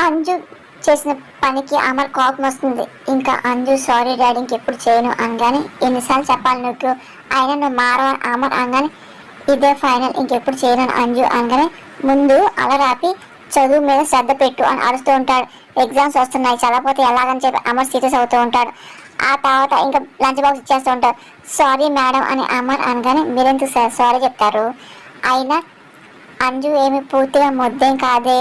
అంజు చేసిన పనికి అమర్ కోపం వస్తుంది. ఇంకా అంజు సారీ డాడీ ఇంకెప్పుడు చేయను అనగానే, ఎన్నిసార్లు చెప్పాలి నీకు, అయినా నువ్వు మారవని అమర్ అనగానే, ఇదే ఫైనల్ ఇంకెప్పుడు చేయను అంజు అనగానే, ముందు అలరాపి చదువు మీద శ్రద్ధ పెట్టు అని అరుస్తూ ఉంటాడు. ఎగ్జామ్స్ వస్తున్నాయి చదవకపోతే ఎలాగని చెప్పి అమర్ సీరియస్ అవుతూ ఉంటాడు. ఆ తర్వాత ఇంకా లంచ్ బాక్స్ ఇచ్చేస్తూ ఉంటారు. సారీ మేడం అని అమర్ అనగానే, మీరెందుకు సార్ సారీ చెప్తారు, అయినా అంజు ఏమి పూర్తిగా ముద్దేం కాదే,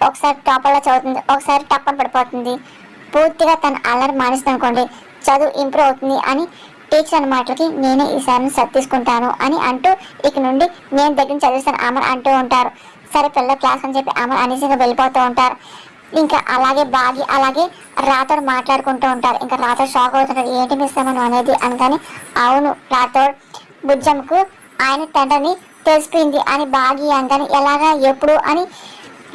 ఒకసారి టాపర్లో చదువుతుంది, ఒకసారి టప్పని పడిపోతుంది. పూర్తిగా తన అల్లరి మానేస్తుంది అనుకోండి, చదువు ఇంప్రూవ్ అవుతుంది అని టీచర్ అన్న మాటలకి నేనే ఈసారిని తీసుకుంటాను అని అంటూ ఇక నుండి నేను దగ్గర చదివిస్తాను అమర్ అంటూ ఉంటారు. సరే పిల్ల క్లాస్ అని చెప్పి అమర్ అనేసిగా వెళ్ళిపోతూ ఉంటారు. ఇంకా అలాగే బాగి అలాగే రాతోడు మాట్లాడుకుంటూ ఉంటారు. ఇంకా రాతోడు షాక్ అవుతుంటారు, ఏంటి మిస్ అమ్మను అనేది అనగానే, అవును రాతోడు బుజ్జమ్మకు ఆయన తండ్రిని తెలిసిపోయింది అని బాగి అనగానే, ఎలాగా ఎప్పుడు అని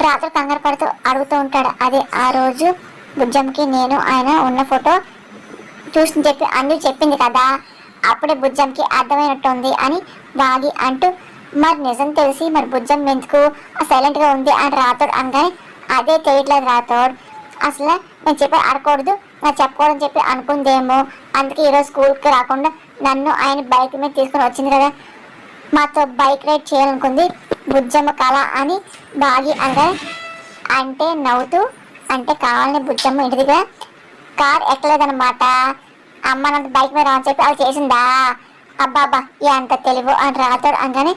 రాత్రి కంగారు పడుతూ అడుగుతూ ఉంటాడు. అదే ఆ రోజు బుజ్జమ్మకి నేను ఆయన ఉన్న ఫోటో చూసి చెప్పి అందు చెప్పింది కదా, అప్పుడే బుజ్జమ్మకి అర్థమైనట్టుంది అని బాగి అంటూ, మరి నిజం తెలిసి మరి బుజ్జమ్మ ఎందుకు సైలెంట్గా ఉంది అని రాతోడు అనగానే, అదే తెలియట్లేదు రాతోడు, అసలు నేను చెప్పి అడగకూడదు నాకు చెప్పకూడదని చెప్పి అనుకుందేమో, అందుకే ఈరోజు స్కూల్కి రాకుండా నన్ను ఆయన బైక్ మీద తీసుకుని వచ్చింది కదా, మాతో బైక్ రైడ్ చేయాలనుకుంది బుజ్జమ్మ కళ అని బాగి అనగా, అంటే నవ్వుతూ, అంటే కావాలని బుజ్జమ్మ ఇంటి దగ్గర కార్ ఎక్కలేదన్నమాట, అమ్మ నాకు బైక్ మీద రాని చెప్పి అది చేసిందా, అబ్బాబ్బా ఎంత తెలివు అని రాతోడు అనగానే,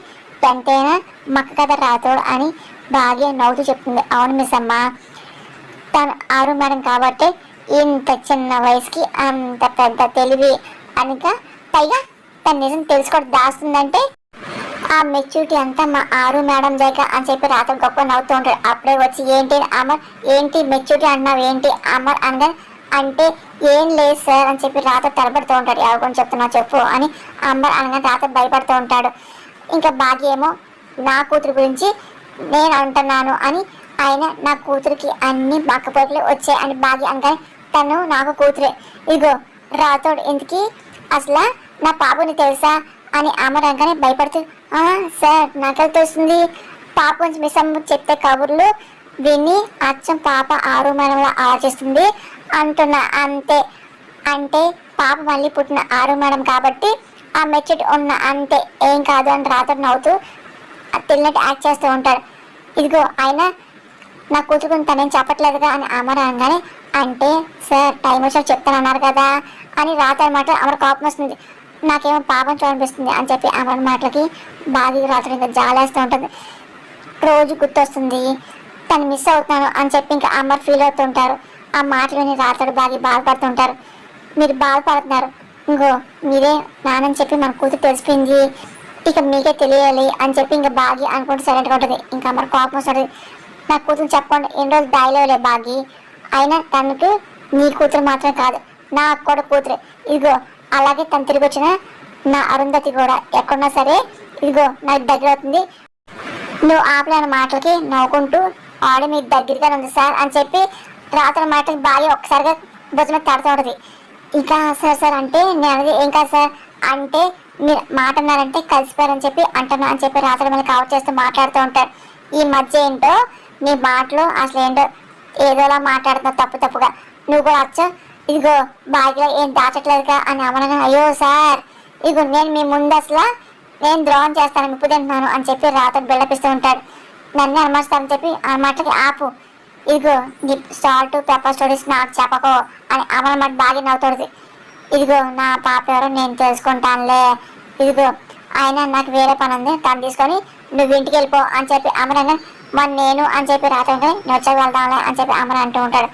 ఎంతైనా మక్క కదా రాతోడు అని బాగా నవ్వుతూ చెప్తుంది. అవును మిస్ అమ్మ, తను ఆరు మేడం కాబట్టి ఇంత చిన్న వయసుకి అంత పెద్ద తెలివి అనిక, పైగా తను నిజం తెలుసుకోవడం దాస్తుందంటే ఆ మెచ్యూరిటీ అంతా మా ఆరు మేడం దగ్గర అని చెప్పి రాత గొప్ప నవ్వుతూ ఉంటాడు. అప్పుడే వచ్చి ఏంటి అమర్, ఏంటి మెచ్యూరిటీ అన్నావు ఏంటి అమర్ అనగా, అంటే ఏం లేదు సార్ అని చెప్పి రాత తలబడుతూ ఉంటాడు. ఎవరు కొంచెం చెప్తున్నా చెప్పు అని అమర్ అనగా రాత భయపడుతూ ఉంటాడు. ఇంకా భాగ్య ఏమో నా కూతురు గురించి నేను అంటున్నాను అని, ఆయన నా కూతురికి అన్ని బక్కపోట్లు వచ్చాయి అని భాగ్య అనగానే, తను నాకు కూతురే, ఇగో రాతోడు ఎందుకు అసలు నా పాపని తెలుసా అని అమర్ అనగానే భయపడుతూ, సార్ నాకెళ్ళి తెలుస్తుంది, పాప గురించి మిస్ అమ్మ చెప్తే కబుర్లు విని అచ్చం పాప ఆరు మేడంలో ఆలోచిస్తుంది అంటున్నా అంతే, అంటే పాప మళ్ళీ పుట్టిన ఆరు మేడం కాబట్టి ఆ మెచ్యూరిటీ ఉన్న అంతే, ఏం కాదు అని రాత్రి నవ్వుతూ తెలియనట్టు యాక్ట్ చేస్తూ ఉంటాడు. ఇదిగో ఆయన నా కూతురుకుని తనేం చెప్పట్లేదుగా అని అమర్ అనగానే, అంటే సార్ టైం వచ్చి చెప్తానన్నారు కదా అని రాత్రి మాట అమర్ కోపం వస్తుంది. నాకేమో పాపం చూడనిపిస్తుంది అని చెప్పి అమర్ మాటలకి బాగా రాత్రి ఇంకా జాలేస్తూ ఉంటుంది. రోజు గుర్తొస్తుంది, తను మిస్ అవుతాను అని చెప్పి ఇంకా అమర్ ఫీల్ అవుతుంటారు. ఆ మాటలని రాత్రి బాగా బాధపడుతుంటారు. మీరు బాధపడుతున్నారు, ఇంకో మీరే నానని చెప్పి మన కూతురు తెలిసిపోయింది, ఇక మీకే తెలియాలి అని చెప్పి ఇంకా బాగి అనుకుంటూ సైలెంట్గా ఉంటుంది. ఇంకా అమర్ కోపం వస్తుంది, నా కూతురు చెప్పండి ఎన్ని రోజులు దాయిలేవులే బాగి, అయినా తనకు నీ కూతురు మాత్రమే కాదు నాకు కూడా కూతురే, ఇదిగో అలాగే తను తిరిగి వచ్చిన నా అరుంధతి కూడా ఎక్కడున్నా సరే ఇదిగో నాకు దగ్గర అవుతుంది, నువ్వు ఆపలేని మాటలకి నవ్వుకుంటూ ఆడి మీ దగ్గరగా ఉంది సార్ అని చెప్పి రాత్రి మాటలకి బాగా ఒక్కసారిగా భుజం తడుతూ ఉంటుంది. ఇంకా సార్ సార్ అంటే నేను అనేది ఏం కాదు సార్, అంటే మీరు మాట అన్నారంటే కలిసిపోయారని చెప్పి అంటున్నా అని చెప్పి రాత్రి మళ్ళీ కవర్ చేస్తూ మాట్లాడుతూ ఉంటారు. ఈ మధ్య ఏంటో నీ మాటలు అసలు ఏంటో ఏదోలా మాట్లాడుతున్నావు తప్పు తప్పుగా, నువ్వు కూడా వచ్చా ఇదిగో బాగా ఏం దాచట్లేదుగా అని అమనగా, అయ్యో సార్ ఇదిగో నేను మీ ముందు అసలు నేను ద్రోహం చేస్తాను ఇప్పుడు తింటున్నాను అని చెప్పి రాత్రి బిల్డపిస్తూ ఉంటాడు. నన్ను అనుమతిస్తానని చెప్పి ఆ మాటలకి ఆపు, ఇదిగో నీ సాల్ట్ పెప్పర్ స్టోరీస్ నాకు చెప్పకో అని అమల మాట బాగా నవ్వుతుంది. ఇదిగో నా పాప ఎవరో నేను తెలుసుకుంటానులే, ఇదిగో ఆయన నాకు వేరే పని ఉంది తను తీసుకొని నువ్వు ఇంటికి వెళ్ళిపో అని చెప్పి అమరన్న, మరి నేను అని చెప్పి రాత్రి ఉంటే నొచ్చకి వెళ్దాంలే అని చెప్పి అమర అంటూ ఉంటాడు.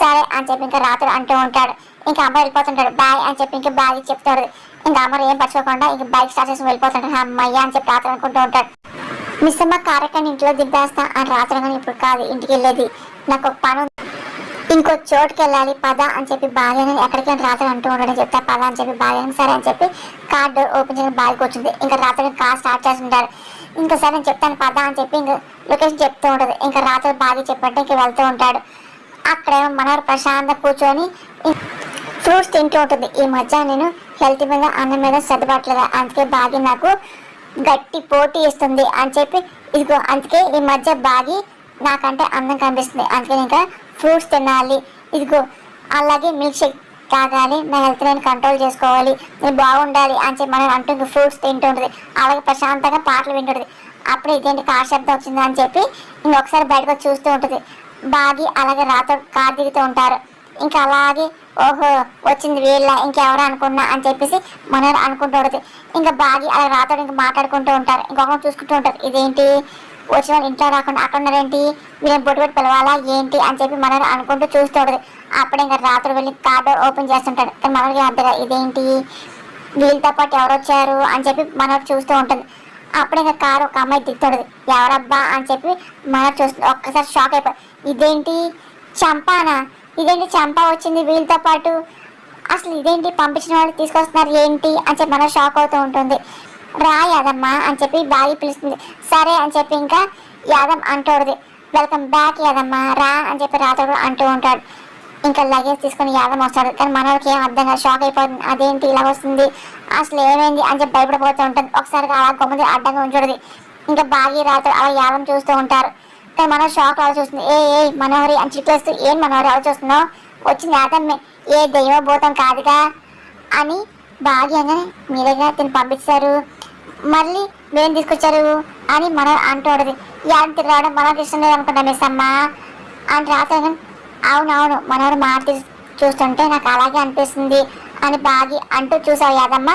సరే అని చెప్పి ఇంకా రాత్రి అంటూ ఉంటాడు. ఇంకా అమ్మ వెళ్ళిపోతుంటాడు. బాయ్ అని చెప్పి ఇంకా బాయ్ చెప్తాడు. ఇంకా అమ్మ ఏం పట్టుకోకుండా ఇంకా బైక్ స్టార్ట్ చేసి వెళ్ళిపోతుంటాడు. అమ్మయ్య అని చెప్పి రాత్రి అనుకుంటూ ఉంటాడు. మిస్ అమ్మ కార్యక్రమం ఇంట్లో దింపేస్తా అని రాత్రి కానీ ఇప్పుడు కాదు ఇంటికి వెళ్ళేది, నాకు ఒక పని ఇంకో చోటుకి వెళ్ళాలి పద అని చెప్పి బాగా ఎక్కడికైనా రాత్రి అంటూ ఉండడం చెప్తా పద అని చెప్పి బాగా సరే అని చెప్పి కార్ డోర్ ఓపెన్ చేసి బాగా వచ్చింది. ఇంకా రాత్రి కార్ స్టార్ట్ చేస్తుంటాడు. ఇంకా సరే నేను చెప్తాను పద అని చెప్పి ఇంకా లొకేషన్ చెప్తూ ఉంటుంది. ఇంకా రాత్రి బాగా చెప్పంటే ఇంకా వెళ్తూ ఉంటాడు. అక్కడేమో మనోహర్ ప్రశాంతంగా కూర్చొని ఫ్రూట్స్ తింటూ ఉంటుంది. ఈ మధ్య నేను హెల్త్ మీద అన్నం మీద శ్రద్ధ పట్టలేదు, అందుకే బాగా నాకు గట్టి పోటీ ఇస్తుంది అని చెప్పి ఇదిగో అందుకే ఈ మధ్య బాగి నాకంటే అందం కనిపిస్తుంది, అందుకని ఇంకా ఫ్రూట్స్ తినాలి, ఇదిగో అలాగే మిల్క్ షేక్ తాగాలి, నా హెల్త్ నేను కంట్రోల్ చేసుకోవాలి, నేను బాగుండాలి అని చెప్పి మనం అంటూ ఇంకా ఫ్రూట్స్ తింటూ ఉంటుంది. అలాగే ప్రశాంతంగా పాటలు వింటుంటుంది. అప్పుడు ఇదేంటి కార్ శబ్దం వచ్చింది అని చెప్పి ఇంకొకసారి బయటకు వచ్చి చూస్తూ ఉంటుంది. బాగి అలాగే రాతో కార్ దిగుతూ ఉంటారు. ఇంకా అలాగే ఓహో వచ్చింది వీళ్ళ ఇంకెవరు అనుకున్నా అని చెప్పేసి మనోహర్ అనుకుంటూ ఉంటుంది. ఇంకా బాగి అలా రాతో ఇంకా మాట్లాడుకుంటూ ఉంటారు. ఇంకొకరు చూసుకుంటూ ఉంటారు. ఇదేంటి వచ్చిన వాళ్ళు ఇంట్లో రాకుండా అక్కడ ఉన్నారేంటి, వీళ్ళని బొట్టు పెట్టి పిలవాలా ఏంటి అని చెప్పి మనోహర్ అనుకుంటూ చూస్తూ ఉంటుంది. అప్పుడే ఇంకా రాత్రి వెళ్ళి కార్ డోర్ ఓపెన్ చేస్తుంటాడు. కానీ మనోహర్కి అర్థం ఇదేంటి వీళ్ళతో పాటు ఎవరు వచ్చారు అని చెప్పి మనోహర్ చూస్తూ ఉంటుంది. అప్పుడే ఇంకా కారు ఒక అమ్మాయి దిగుతుంది. ఎవరబ్బా అని చెప్పి మనోహర్ చూస్తుంది. ఒక్కసారి షాక్ అయిపోయి ఇదేంటి చంపానా, ఇదేంటి చంపా వచ్చింది వీళ్ళతో పాటు, అసలు ఇదేంటి పంపించిన వాళ్ళు తీసుకొస్తున్నారు ఏంటి అని చెప్పి మనోహర్ షాక్ అవుతూ ఉంటుంది. రా యాదమ్మ అని చెప్పి బాగి పిలుస్తుంది. సరే అని చెప్పి ఇంకా యాదమ్ అంటూడది. వెల్కమ్ బ్యాక్ యాదమ్మ రా అని చెప్పి రాత్రి అంటూ ఉంటాడు. ఇంకా లగేజ్ తీసుకుని యాదమ్ వస్తాడు. కానీ మనోడికి ఏం అర్థం కాదు, షాక్ అయిపోతుంది. అదేంటి ఇలా వస్తుంది, అసలు ఏమైంది అని చెప్పి భయపడిపోతూ ఉంటుంది. ఒకసారి అలా గొమ్మది అడ్డంగా ఉంచుతుంది. ఇంకా బాగి రాత్రి అలా యాదమ్ చూస్తూ ఉంటారు. కానీ మనోహర్ షాక్ అలా చూస్తుంది. ఏ మనోహరి అని చిక్కేస్తూ ఏం మనోహరి అలా చూస్తున్నావు, వచ్చింది యాదమ్మే, ఏ దైవ భూతం కాదుగా అని బాగి అనగానే మీరేగా తిని పంపించారు, మళ్ళీ మేము తీసుకొచ్చారు అని మనం అంటూడదు. యాదం తిరిగి రావడం మనకు ఇష్టం లేదు అనుకుంటా మిస్ అమ్మ అని రాత్రి. అవునవును మనోడు మాట చూస్తుంటే నాకు అలాగే అనిపిస్తుంది అని బాగి అంటూ చూసావు యాదమ్మ,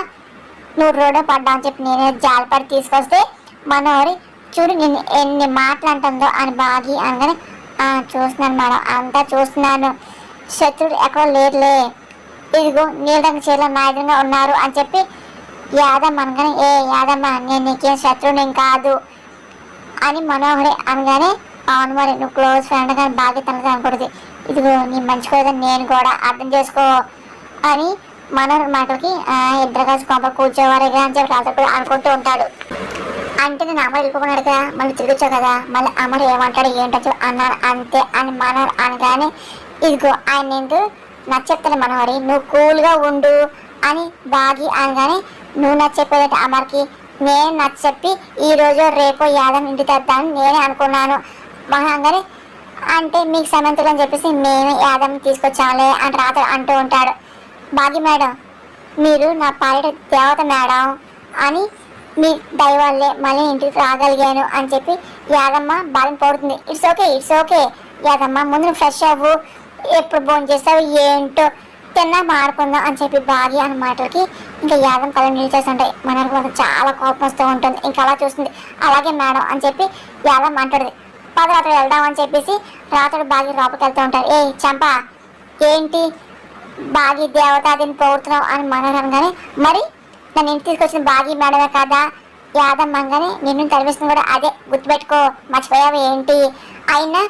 నువ్వు రోడ్డు పడ్డావు అని చెప్పి నేనే జాలిపడి తీసుకొస్తే మనోడి చూడు నేను ఎన్ని మాటలు అంటుందో అని బాగి అనగానే చూస్తున్నాను మేడం, అంతా చూస్తున్నాను, శత్రుడు ఎక్కడో లేరులే, ఇదిగో నీళ్ళ చీరలో నా ఎదురుగా ఉన్నారు అని చెప్పి యాదమ్మ అనగానే యాదమ్మ నేను నీకేం శత్రువుని కాదు అని మనోహరి అనగానే అవును మరి నువ్వు క్లోజ్ ఫ్రెండ్ కానీ బాగా తనది అనకూడదు, ఇదిగో నీ మంచి కోదని నేను కూడా అర్థం చేసుకో అని మనోహరి మాటలకి ఇద్దరు కలిసి కొంప కూర్చోవారుగా అని చెప్పి రాత్రి కూడా అనుకుంటూ ఉంటాడు. అంటే నేను అమ్మ వెళ్ళిపోకున్నాడు కదా, మళ్ళీ తిరిగి వచ్చావు కదా, మళ్ళీ అమ్మడు ఏమంటాడు ఏంటో అన్నాడు అంతే అని మనోహర్ అనగానే ఇదిగో ఆయన నేను నచ్చెప్తాను మనోహరి నువ్వు కూల్గా ఉండు అని బాగి అనగానే నువ్వు నచ్చెప్పేదంటే అమర్కి నేను నచ్చెప్పి ఈరోజు రేపు యాదం ఇంటి తెద్దామని నేనే అనుకున్నాను మహాంగానే, అంటే మీకు సమంతులు అని చెప్పేసి మేము యాదం తీసుకొచ్చాములే అని రాత్రి అంటూ ఉంటాడు. బాగి మేడం మీరు నా పాలిట దేవత మేడం అని మీ దయవల్లే మళ్ళీ ఇంటికి రాగలిగాను అని చెప్పి యాదమ్మ బాధని పడుతుంది. ఇట్స్ ఓకే యాదమ్మ ముందు ఫ్రెష్ అవ్వు, ఎప్పుడు భోజనం చేస్తావు ఏంటో తిన్నా మారుకుందాం అని చెప్పి బాగి అన్న మాటలకి ఇంకా యాదం కళ్ళు నిలిచేస్తుంటాయి. మనకు చాలా కోపం వస్తూ ఉంటుంది. ఇంకా అలా చూస్తుంది. అలాగే మేడం అని చెప్పి యాదం అంటాడు. పదరాత్రి వెళ్దాం అని చెప్పేసి రాత్రి బాగి లోపలికి వెళ్తూ ఉంటారు. చంపా ఏంటి బాగి దేవతాదిని పోతున్నావు అని మనోహర్ అనగానే మరి నన్ను ఇంటికి తీసుకొచ్చిన బాగి మేడమే కదా యాదమ్మ అనగానే నిన్ను తరివేస్తుంది కూడా అదే గుర్తుపెట్టుకో, మర్చిపోయావు ఏంటి, అయినా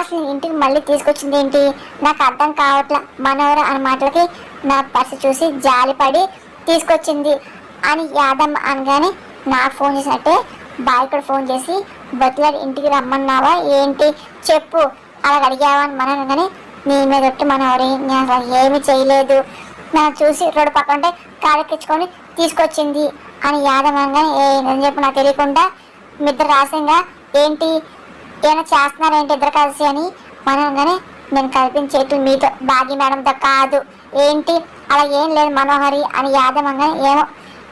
అసలు ఇంటికి మళ్ళీ తీసుకొచ్చింది ఏంటి నాకు అర్థం కావట్లా మనోహర్ అన్న మాటలకి నా పర్సు చూసి జాలిపడి తీసుకొచ్చింది అని యాదమ్మ అనగానే నాకు ఫోన్ చేసినట్టే బాయ్ కూడా ఫోన్ చేసి బతిలాడి ఇంటికి రమ్మన్నావా ఏంటి చెప్పు అలా అడిగావా అని మనం అనగానే నీ మీద ఒట్టి మనోహరి నేను అసలు ఏమీ చేయలేదు, నన్ను చూసి రోడ్డు పక్కన ఉంటే కారెక్కించుకొని తీసుకొచ్చింది అని యాదమ్మ అనగానే నేను చెప్పు నాకు తెలియకుండా మీ ఇద్దరు రాసింగా ఏంటి ఏమైనా చేస్తున్నారేంటి ఇద్దరు కలిసి అని మనం అనగానే నేను కల్పించేట్లు మీతో బాగి మేడంతో కాదు ఏంటి అలా ఏం లేదు మనోహరి అని యాదమ్మ అనగానే ఏమో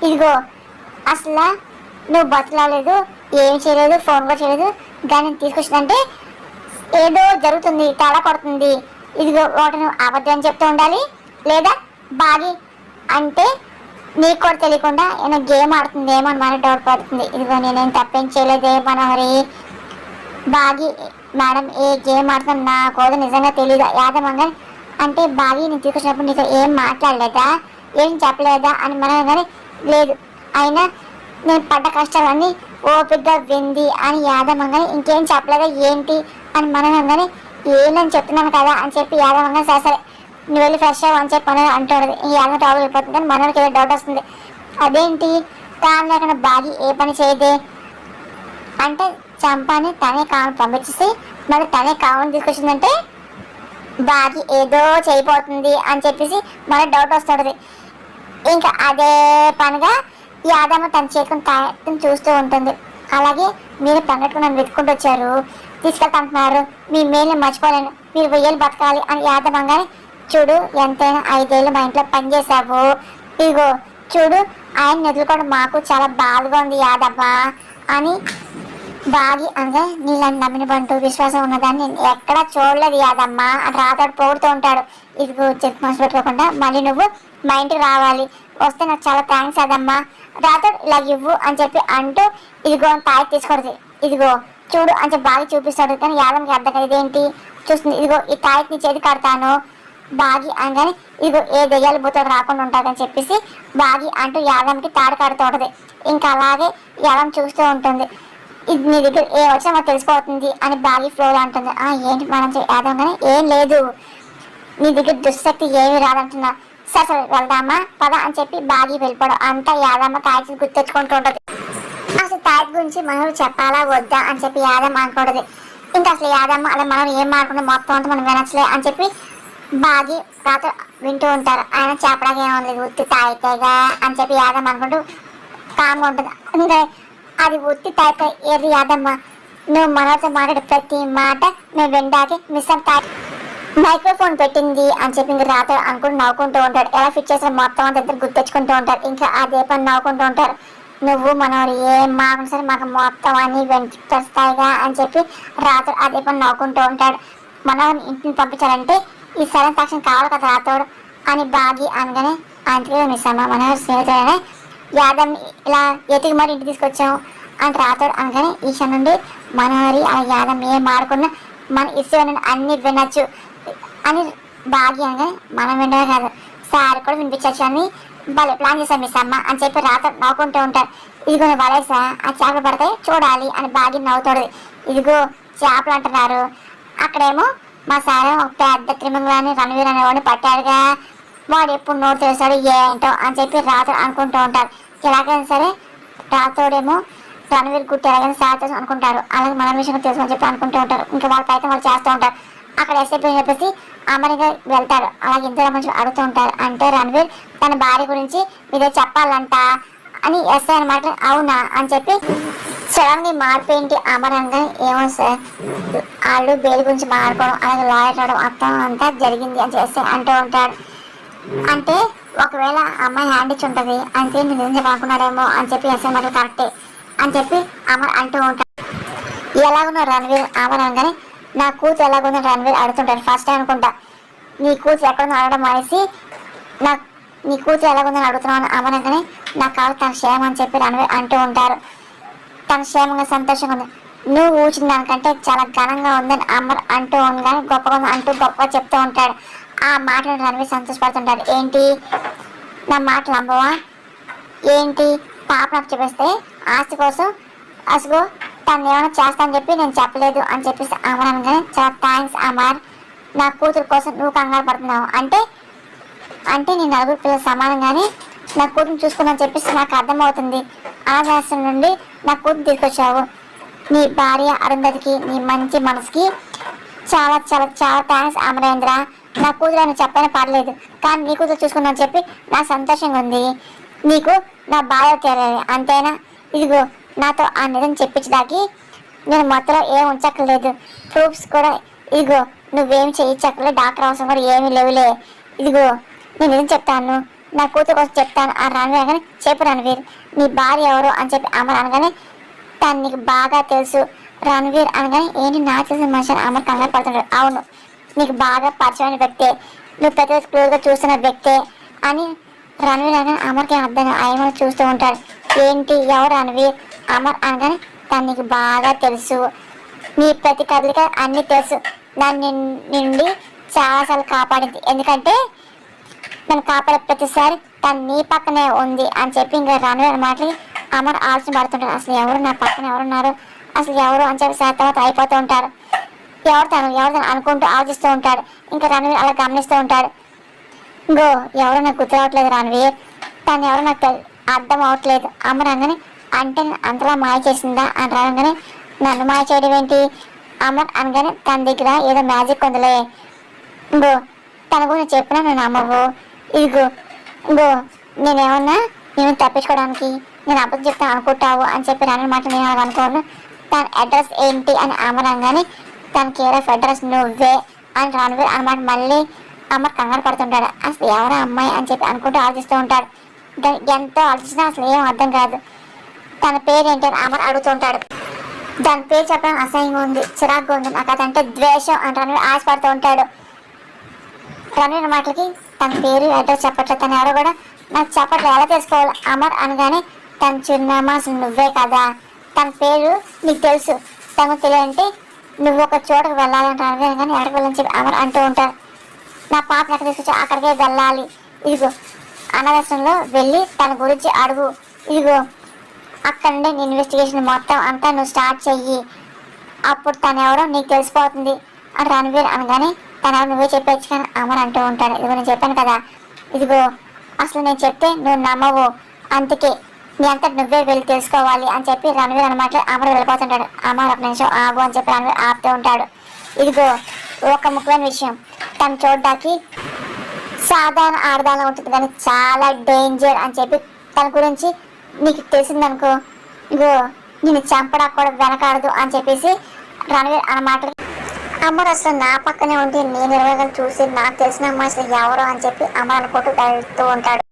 ఇదిగో అసలు నువ్వు బతలాలేదు ఏం చేయలేదు ఫోన్ కూడా చేయలేదు, దాన్ని తీసుకొచ్చిందంటే ఏదో జరుగుతుంది తేడా కొడుతుంది, ఇదిగో ఒకటి నువ్వు అబద్ధం అని చెప్తూ ఉండాలి లేదా బాగి అంటే నీకు కూడా తెలియకుండా ఏమైనా గేమ్ ఆడుతుందేమో అని మన డౌట్ పడుతుంది. ఇదిగో నేనేం తప్పేం చేయలేదే మనోహరి, బాగి మేడం ఏ గేమ్ ఆడుతుంది నాకు నిజంగా తెలియదు యాదమ్మ అంటే బాగి నేను తీసుకొచ్చినప్పుడు నీతో ఏం మాట్లాడలేదా ఏం చెప్పలేదా అని మనం కానీ లేదు, అయినా నేను పడ్డ కష్టాలన్నీ ఓపికగా వింది అని యాదమ్మ ఇంకేం చెప్పలేదా ఏంటి అని మనం కానీ ఏంటని చెప్తున్నాను కదా అని చెప్పి యాదమ్మ సరే నువ్వు వెళ్ళి ఫ్రెష్ అవ్వ అని చెప్పి మనం అంటాడు. ఈ యాదమ్మ టాబుల్ వెళ్ళిపోతుంది. కానీ మనకి ఏదో డౌట్ వస్తుంది, అదేంటి తాను లేకుండా బాగి ఏ పని చేయదే అంటే చంపాని తనే కావును పంపించేసి మరి తనే కావును తీసుకొచ్చిందంటే బాగి ఏదో చేయబోతుంది అని చెప్పేసి మనకి డౌట్ వస్తుంది. ఇంకా అదే పనిగా యాదమ్మ తన చేతుకుని చూస్తూ ఉంటుంది. అలాగే మీరు పంగట్టుకుని నన్ను వెతుక్కుంటూ వచ్చారు, తీసుకెళ్తాంటున్నారు, మీ మేలు మర్చిపోలేను, మీరు 1000 బతకాలి అని యాదమంగానే, చూడు ఎంతైనా 5 ఏళ్ళు మా ఇంట్లో పనిచేసావు, ఇదిగో చూడు ఆయన ఎదుర్కోవడం మాకు చాలా బాధగా ఉంది యాదవ్వ అని బాగి అనగా, నీళ్ళని నమ్మిన బంటూ విశ్వాసం ఉన్నదాన్ని నేను ఎక్కడా చూడలేదు యాదమ్మ అని రాతాడు పోడుతూ ఉంటాడు. ఇదిగో చెక్ మనసు పెట్టుకోకుండా మళ్ళీ నువ్వు మా ఇంటికి రావాలి, వస్తే నాకు చాలా థ్యాంక్స్ యాదమ్మ, రాతాడు ఇలా ఇవ్వు అని చెప్పి అంటూ ఇదిగో తాయి తీసుకొడుతుంది. ఇదిగో చూడు అని చెప్పి బాగి చూపిస్తాడు. కానీ యాదమ్మకి అర్థం కాదు ఇదేంటి చూస్తుంది. ఇదిగో ఈ తాయి నీ చేతి కడతాను బాగి అనగానే, ఇదిగో ఏ దెయ్యాలు భూతాలు రాకుండా ఉంటాడని చెప్పేసి బాగి అంటూ యాదమ్మకి తాడు కడుతూ ఉంటుంది. ఇంకా అలాగే యాదమ్మ చూస్తూ ఉంటుంది. ఇది నీ దగ్గర ఏ వచ్చినా మాకు తెలిసిపోతుంది అని బాగి ఫ్లోలో అంటుంది. ఏంటి మనం యాదమ్మ కానీ, ఏం లేదు నీ దగ్గర దుశ్శక్తి ఏమి రాదంటున్నా, సరే సరే వెళ్దామా పద అని చెప్పి బాగి వెళ్ళిపోవడం. అంతా యాదమ్మ తాయి గుర్తెచ్చుకుంటూ ఉంటుంది. అసలు తాయి గురించి మనం చెప్పాలా వద్దా అని చెప్పి యాదమ్మ అనుకుంటుంది. ఇంకా అసలు యాదమ్మ అలా మనం ఏం మాట్లాడుకుంటే మొత్తం అంతా మనం వినచ్చలే అని చెప్పి బాగి రాత్రి వింటూ ఉంటారు. ఆయన చెప్పడానికి ఏముంది ఉత్తి తాయితేగా అని చెప్పి యాదమ్మ అనుకుంటూ కామ్గా ఉంటుంది. అంటే అది ఉత్తి తాయితే ఏది యాదమ్మ, నువ్వు మనతో మాట్లాడే ప్రతి మాట మేము వింటాకి మిస్ తాయి మైక్రోఫోన్ పెట్టింది అని చెప్పి ఇంకా రాత్రి అనుకుంటూ నవ్వుకుంటూ ఉంటాడు. ఎలా ఫిట్ చేసిన మొత్తం అంత ఇద్దరు గుర్తెచ్చుకుంటూ ఉంటారు. ఇంకా అదే పని నవ్వుకుంటూ ఉంటారు. నువ్వు మనవారు ఏం మాకు సరే మాకు మొత్తం అన్ని వెంటాయిగా అని చెప్పి రాత్రి అదే పని నవ్వుకుంటూ ఉంటాడు. మనవారిని ఇంటిని పంపించాలంటే ఈ సరైన సాక్ష్యం కావాలి కదా రాతోడు అని బాగి అనగానే, అందుకే మిస్ అమ్మ మనవారి స్నేహితుడనే యాదవ్ని ఇలా ఎతికి మరి ఇంటికి తీసుకొచ్చాము అని రాతోడు అనగానే, ఈశా నుండి మనవారి ఆ యాదవ్ ఏం మాడుకున్నా మన ఇష్టం అన్ని వినొచ్చు అని బాగి అనగానే, మనం వినడమే కాదు సార్ కూడా వినిపించచ్చు అని భలే ప్లాన్ చేశాం మిస్ అమ్మ అని చెప్పి రాత నవ్వుకుంటూ ఉంటారు. ఇదిగో వలేసా ఆ చేపలు పడతాయి చూడాలి అని బాగి నవ్వుతాడు. ఇదిగో చేపలు అంటున్నారు, అక్కడేమో మా సార్ ఒక పెద్ద త్రిమంగళాన్ని రణవీర్ అనేవాడిని పట్టాడుగా, వాడు ఎప్పుడు నోటు తెస్తాడు ఏంటో అని చెప్పి రాతోడు అనుకుంటూ ఉంటారు. ఎలాగైనా సరే రాతోడేమో రణవీర్ గుట్టి ఎలాగైనా సార్ తెలుసు అనుకుంటారు. అలాగే మన విషయం తెలుసు అని చెప్పి అనుకుంటూ ఉంటారు. ఇంకా వాళ్ళ ప్రయత్నం వాళ్ళు చేస్తూ ఉంటారు. అక్కడ ఎస్ఐపీ అని చెప్పేసి అమెరికా వెళ్తాడు. అలాగే ఇద్దరు మనుషులు అడుగుతూ ఉంటారు. అంటే రణవీర్ తన భార్య గురించి మీదే చెప్పాలంట అని ఎస్ఐ అనమాట. అవునా అని చెప్పి సడన్ గా మార్పు ఏంటి అమరంగా, ఏమో సార్ వాళ్ళు బెయిల్ గురించి మాట్లాడుకోవడం అలాగే లాయర్ రావడం మొత్తం అంతా జరిగింది అని ఎస్ఐ అంటూ ఉంటాడు. అంటే ఒకవేళ అమ్మాయి హ్యాండ్ ఇచ్చి ఉంటుంది అంతే నేను నిజం చెప్పాలనుకున్నాడేమో అని చెప్పి ఎస్ఐ మాట కరెక్టే అని చెప్పి అమర్ అంటూ ఉంటాడు. ఎలాగున్నా రణవీర్ అమర్ అనగానే, నా కూతురు ఎలాగుందో రణవీర్ అడుగుతుంటాడు. ఫస్ట్ టైం అనుకుంటా నీ కూతురు ఎక్కడుందో అడగడం మానేసి నీ కూతురు ఎలాగుందని అడుగుతున్నాను అమర్ అనగానే, నాకు కావాలి తన క్షేమం అని చెప్పి రణవీర్ అంటూ ఉంటారు. తన క్షేమంగా సంతోషంగా ఉంది, నువ్వు ఊచిన దానికంటే చాలా ఘనంగా ఉందని అమర్ అంటూ ఉండగానే గొప్పగా అంటూ గొప్పగా చెప్తూ ఉంటాడు. ఆ మాటలు రణవీర్ సంతోషపడుతుంటాడు. ఏంటి నా మాటలు నమ్మవా ఏంటి, పాప నాకు చెప్పేస్తే ఆస్తి కోసం అసలు తను ఏమైనా చేస్తానని చెప్పి నేను చెప్పలేదు అని చెప్పేసి అమర్ అనగానే, చాలా థ్యాంక్స్ అమర్, నా కూతురు కోసం నువ్వు కంగారు పడుతున్నావు అంటే నీ నలుగురు పిల్లలు సమానంగానే నా కూతురు చూసుకుందని చెప్పేసి నాకు అర్థమవుతుంది. అనాథాశ్రమం నుండి నా కూతురు తీసుకొచ్చావు. నీ భార్య అరుంధతికి నీ మంచి మనసుకి చాలా చాలా చాలా థ్యాంక్స్ అమరేంద్ర. నా కూతురు అని చెప్పని పర్లేదు, కానీ నీ కూతురు చూసుకుందని చెప్పి నాకు సంతోషంగా ఉంది. నీకు నా భార్య తెలియదు అంతేనా? ఇదిగో నాతో ఆ నిజం చెప్పించడానికి నేను మొత్తంలో ఏం ఉంచక్కర్లేదు, ప్రూఫ్స్ కూడా ఇదిగో నువ్వేం చేయించక్కర్లేదు, డాక్టర్ అవసరం కూడా ఏమీ లేవులే. ఇదిగో నేను నిజం చెప్తాను, నా కూతురు కోసం చెప్తాను ఆ రణవీర్ అనగానే, చెప్పు రణవీర్ నీ భార్య ఎవరు అని చెప్పి అమర్ అనగానే, తను నీకు బాగా తెలుసు రణవీర్ అనగానే, ఏంటి నాకు తెలిసిన మనిషి అమర్ కంగారు పడుతున్నాడు. అవును నీకు బాగా పరిచయమైన వ్యక్తే, నువ్వు ప్రతి క్లోజ్గా చూస్తున్న వ్యక్తే అని రణవీర్ అనగానే అమర్కి అర్థం ఆయన చూస్తూ ఉంటాడు. ఏంటి ఎవరు రణవీర్ అమర్ అనగానే, తను నీకు బాగా తెలుసు, నీ ప్రతి కదలిక అన్నీ తెలుసు, నన్ను నుండి చాలాసార్లు కాపాడింది, ఎందుకంటే నన్ను కాపాడే ప్రతిసారి తను నీ పక్కనే ఉంది అని చెప్పి ఇంకా రణవీర్ మాటలకి అమర్ ఆలోచన పడుతుంటాడు. అసలు ఎవరు నా పక్కన ఎవరున్నారు, అసలు ఎవరు అని చెప్పి తర్వాత అయిపోతూ ఉంటారు. ఎవరు తను అనుకుంటూ ఆలోచిస్తూ ఉంటాడు. ఇంకా రణవీర్ అలా గమనిస్తూ ఉంటాడు. ఇంకో ఎవరు నాకు గుర్తు రావట్లేదు రణవీర్, తను ఎవరు నాకు అర్థం అవట్లేదు అమర్ అనగానే, అంటే అంతలా మాయ చేసిందా అని రాగానే, నన్ను మాయ చేయడం ఏంటి అమర్ అనగానే, తన దగ్గర ఏదో మ్యాజిక్ ఉందిలే, ఇంకో తన గురించి చెప్పినా నేను నమ్మవు, ఇదిగో ఇంకో నేనేమన్నా నేను తప్పించుకోవడానికి నేను అబద్ధం చెప్తాను అనుకుంటావు అని చెప్పి రాని మాట నేను అనుకోను, తన అడ్రస్ ఏంటి అని అమర్ అనగానే తన కేర్ ఆఫ్ అడ్రస్ నువ్వే అని రణవీర్ అనమాట. మళ్ళీ అమర్ కంగారు పడుతుంటాడు. అసలు ఎవరో అమ్మాయి అని చెప్పి అనుకుంటూ ఆలోచిస్తూ ఉంటాడు. ఎంతో ఆలోచించినా అసలు ఏం అర్థం కాదు. తన పేరు ఏంటి అని అమర్ అడుగుతుంటాడు. దాని పేరు చెప్పడం అసహ్యంగా ఉంది, చిరాగ్గా ఉంది, నాకు అదంటే ద్వేషం అని రణవీర్ ఆశపడుతూ ఉంటాడు. రణవీర్ మాటలకి తన పేరు అడ్రస్ చెప్పట్లేదు. తను ఎవరో కూడా నాకు చెప్పట్లేదు, ఎలా తెలుసుకోవాలి అమర్ అనగానే తన చిరునామా అసలు నువ్వే కదా, తన పేరు నీకు తెలుసు, తనకు తెలియంటే నువ్వు ఒక చోటకు వెళ్ళాలంటే రణవీర్ కానీ ఎక్కడికి వెళ్ళని చెప్పి అమర్ అంటూ ఉంటాడు. నా పాప ఎక్కడ తీసుకొచ్చి అక్కడికే వెళ్ళాలి, ఇదిగో అనాథాశ్రమంలో వెళ్ళి తన గురించి అడుగు, ఇదిగో అక్కడ నుండి నీ ఇన్వెస్టిగేషన్ మొత్తం అంతా నువ్వు స్టార్ట్ చెయ్యి, అప్పుడు తను ఎవరో నీకు తెలిసిపోతుంది అని రణవీర్ అనగానే తను ఎవరు నువ్వే చెప్పచ్చు కానీ అమర్ అంటూ ఉంటాడు. ఇదిగో నేను చెప్పాను కదా, ఇదిగో అసలు నేను చెప్తే నువ్వు నమ్మవు, అందుకే నీ అంతటి నువ్వే వెళ్ళి తెలుసుకోవాలి అని చెప్పి రణవీర్ అనమాట అమర్ వెళ్ళిపోతుంటాడు. అమర్ ఒక నిమిషం ఆగు అని చెప్పి రణవీర్ ఆపుతూ ఉంటాడు. ఇదిగో ఒక ముఖ్యమైన విషయం, తను చూడడానికి సాధారణ ఆడదానం ఉంటుంది కానీ చాలా డేంజర్ అని చెప్పి తన గురించి నీకు తెలిసిందనుకో, ఇగో నేను చంపడానికి కూడా వెనకాడదు అని చెప్పేసి రణవీర్ అన్న మాటలు అమర్ అసలు నా పక్కనే ఉండి నేను 20 చూసి నాకు తెలిసిన అమ్మాయి అసలు ఎవరో అని చెప్పి అమర్ అనుకుంటూ వెళ్తూ ఉంటాడు.